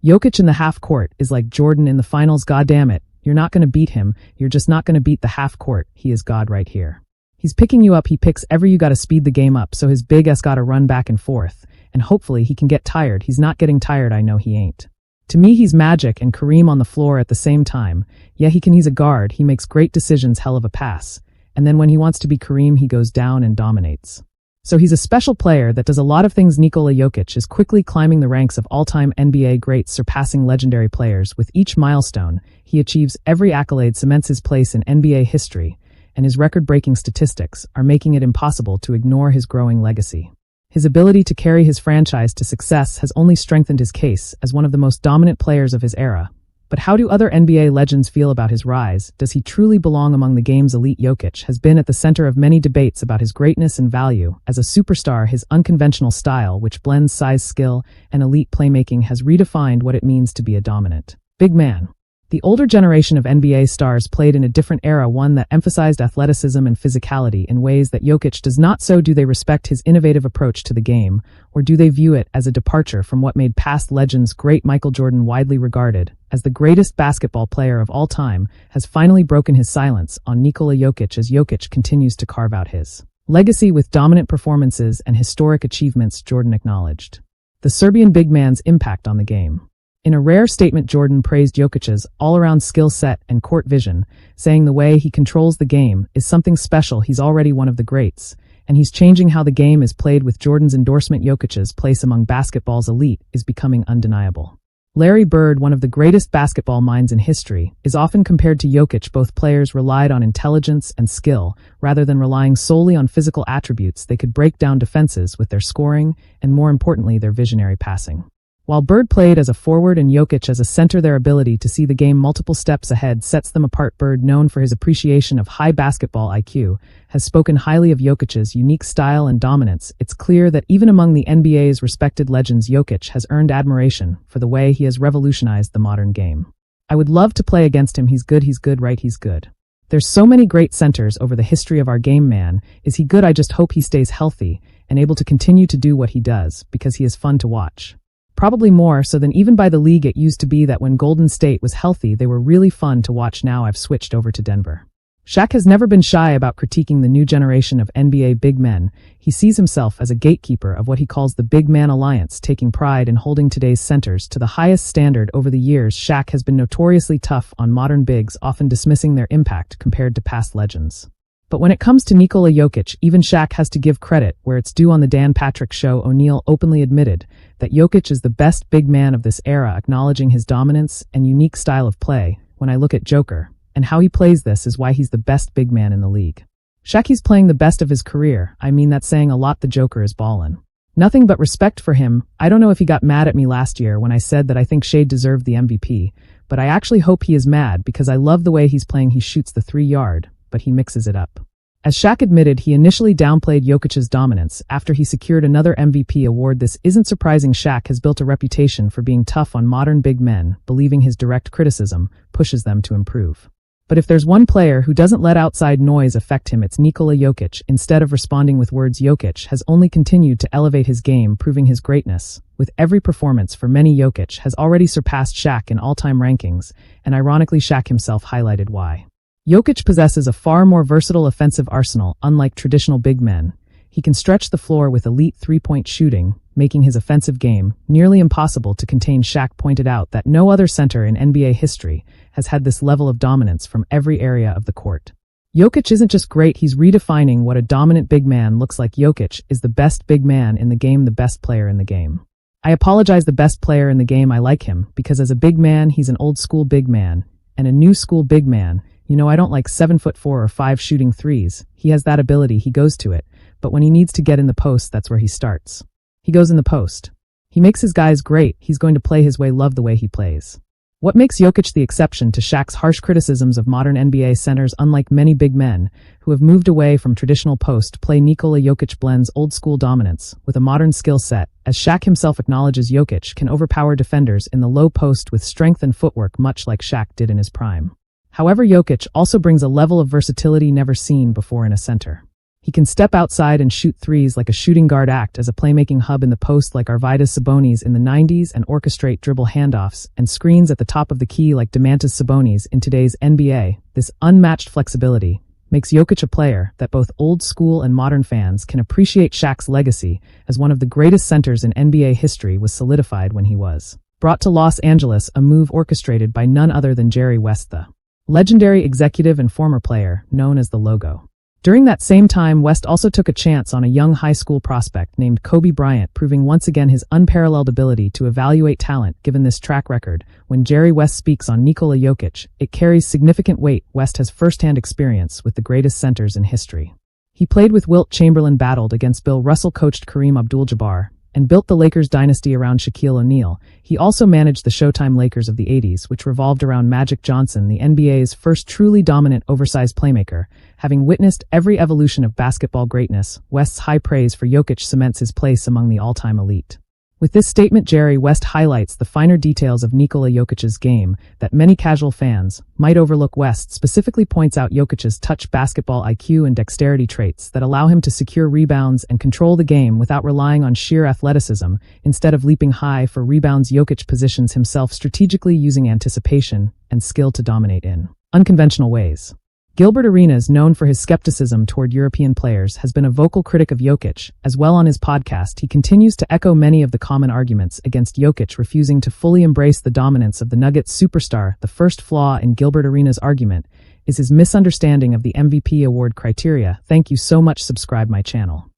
Jokic in the half court is like Jordan in the finals. Goddamn it, you're not gonna beat him, you're just not gonna beat the half court. He is God right here. He's picking you up, he picks every you gotta speed the game up, so his big ass gotta run back and forth. And hopefully he can get tired. He's not getting tired, I know he ain't. To me he's Magic and Kareem on the floor at the same time. Yeah, he's a guard, he makes great decisions, hell of a pass. And then when he wants to be Kareem, he goes down and dominates. So he's a special player that does a lot of things. Nikola Jokic is quickly climbing the ranks of all-time NBA greats, surpassing legendary players. With each milestone, he achieves every accolade, cements his place in NBA history, and his record-breaking statistics are making it impossible to ignore his growing legacy. His ability to carry his franchise to success has only strengthened his case as one of the most dominant players of his era. But how do other NBA legends feel about his rise? Does he truly belong among the game's elite? Jokic has been at the center of many debates about his greatness and value. As a superstar, his unconventional style, which blends size, skill, and elite playmaking, has redefined what it means to be a dominant big man. The older generation of NBA stars played in a different era, one that emphasized athleticism and physicality in ways that Jokic does not. So do they respect his innovative approach to the game, or do they view it as a departure from what made past legends great? Michael Jordan, widely regarded as the greatest basketball player of all time, has finally broken his silence on Nikola Jokic as Jokic continues to carve out his legacy with dominant performances and historic achievements. Jordan acknowledged the Serbian big man's impact on the game. In a rare statement, Jordan praised Jokic's all-around skill set and court vision, saying the way he controls the game is something special. He's already one of the greats, and he's changing how the game is played. With Jordan's endorsement, Jokic's place among basketball's elite is becoming undeniable. Larry Bird, one of the greatest basketball minds in history, is often compared to Jokic. Both players relied on intelligence and skill, rather than relying solely on physical attributes. They could break down defenses with their scoring, and more importantly, their visionary passing. While Bird played as a forward and Jokic as a center, their ability to see the game multiple steps ahead sets them apart. Bird, known for his appreciation of high basketball IQ, has spoken highly of Jokic's unique style and dominance. It's clear that even among the NBA's respected legends, Jokic has earned admiration for the way he has revolutionized the modern game. I would love to play against him. He's good, right? He's good. There's so many great centers over the history of our game, man. Is he good? I just hope he stays healthy and able to continue to do what he does, because he is fun to watch. Probably more so than even by the league. It used to be that when Golden State was healthy, they were really fun to watch. Now I've switched over to Denver. Shaq has never been shy about critiquing the new generation of NBA big men. He sees himself as a gatekeeper of what he calls the Big Man Alliance, taking pride in holding today's centers to the highest standard. Over the years, Shaq has been notoriously tough on modern bigs, often dismissing their impact compared to past legends. But when it comes to Nikola Jokic, even Shaq has to give credit where it's due. On the Dan Patrick Show, O'Neal openly admitted that Jokic is the best big man of this era, acknowledging his dominance and unique style of play. When I look at Joker and how he plays, this is why he's the best big man in the league. Shaq, he's playing the best of his career. I mean, that's saying a lot. The Joker is ballin'. Nothing but respect for him. I don't know if he got mad at me last year when I said that I think Shade deserved the MVP, but I actually hope he is mad because I love the way he's playing. He shoots the 3-yard, but he mixes it up. As Shaq admitted, he initially downplayed Jokic's dominance after he secured another MVP award. This isn't surprising. Shaq has built a reputation for being tough on modern big men, believing his direct criticism pushes them to improve. But if there's one player who doesn't let outside noise affect him, it's Nikola Jokic. Instead of responding with words, Jokic has only continued to elevate his game, proving his greatness. With every performance, for many, Jokic has already surpassed Shaq in all-time rankings, and ironically, Shaq himself highlighted why. Jokic possesses a far more versatile offensive arsenal. Unlike traditional big men, he can stretch the floor with elite three-point shooting, making his offensive game nearly impossible to contain. Shaq pointed out that no other center in NBA history has had this level of dominance from every area of the court. Jokic isn't just great, he's redefining what a dominant big man looks like. Jokic is the best big man in the game, the best player in the game. I apologize, the best player in the game. I like him because as a big man, he's an old school big man and a new school big man. You know, I don't like 7'4" or 5 shooting threes. He has that ability, he goes to it. But when he needs to get in the post, that's where he starts. He goes in the post. He makes his guys great. He's going to play his way. Love the way he plays. What makes Jokic the exception to Shaq's harsh criticisms of modern NBA centers? Unlike many big men who have moved away from traditional post play, Nikola Jokic blends old school dominance with a modern skill set. As Shaq himself acknowledges, Jokic can overpower defenders in the low post with strength and footwork, much like Shaq did in his prime. However, Jokic also brings a level of versatility never seen before in a center. He can step outside and shoot threes like a shooting guard, act as a playmaking hub in the post like Arvydas Sabonis in the 90s, and orchestrate dribble handoffs and screens at the top of the key like Domantas Sabonis in today's NBA. This unmatched flexibility makes Jokic a player that both old school and modern fans can appreciate. Shaq's legacy as one of the greatest centers in NBA history was solidified when he was brought to Los Angeles, a move orchestrated by none other than Jerry West, the legendary executive and former player known as the Logo. During that same time, West also took a chance on a young high school prospect named Kobe Bryant, proving once again his unparalleled ability to evaluate talent. Given this track record, when Jerry West speaks on Nikola Jokic, it carries significant weight. West has first-hand experience with the greatest centers in history. He played with Wilt Chamberlain, battled against Bill Russell, coached Kareem Abdul-Jabbar, and built the Lakers dynasty around Shaquille O'Neal. He also managed the Showtime Lakers of the 80s, which revolved around Magic Johnson, the NBA's first truly dominant oversized playmaker. Having witnessed every evolution of basketball greatness, West's high praise for Jokic cements his place among the all-time elite. With this statement, Jerry West highlights the finer details of Nikola Jokic's game that many casual fans might overlook. West specifically points out Jokic's touch basketball IQ and dexterity traits that allow him to secure rebounds and control the game without relying on sheer athleticism. Instead of leaping high for rebounds, Jokic positions himself strategically, using anticipation and skill to dominate in unconventional ways. Gilbert Arenas, known for his skepticism toward European players, has been a vocal critic of Jokic. As well, on his podcast, he continues to echo many of the common arguments against Jokic refusing to fully embrace the dominance of the Nuggets superstar. The first flaw in Gilbert Arenas' argument is his misunderstanding of the MVP award criteria. Thank you so much. Subscribe my channel.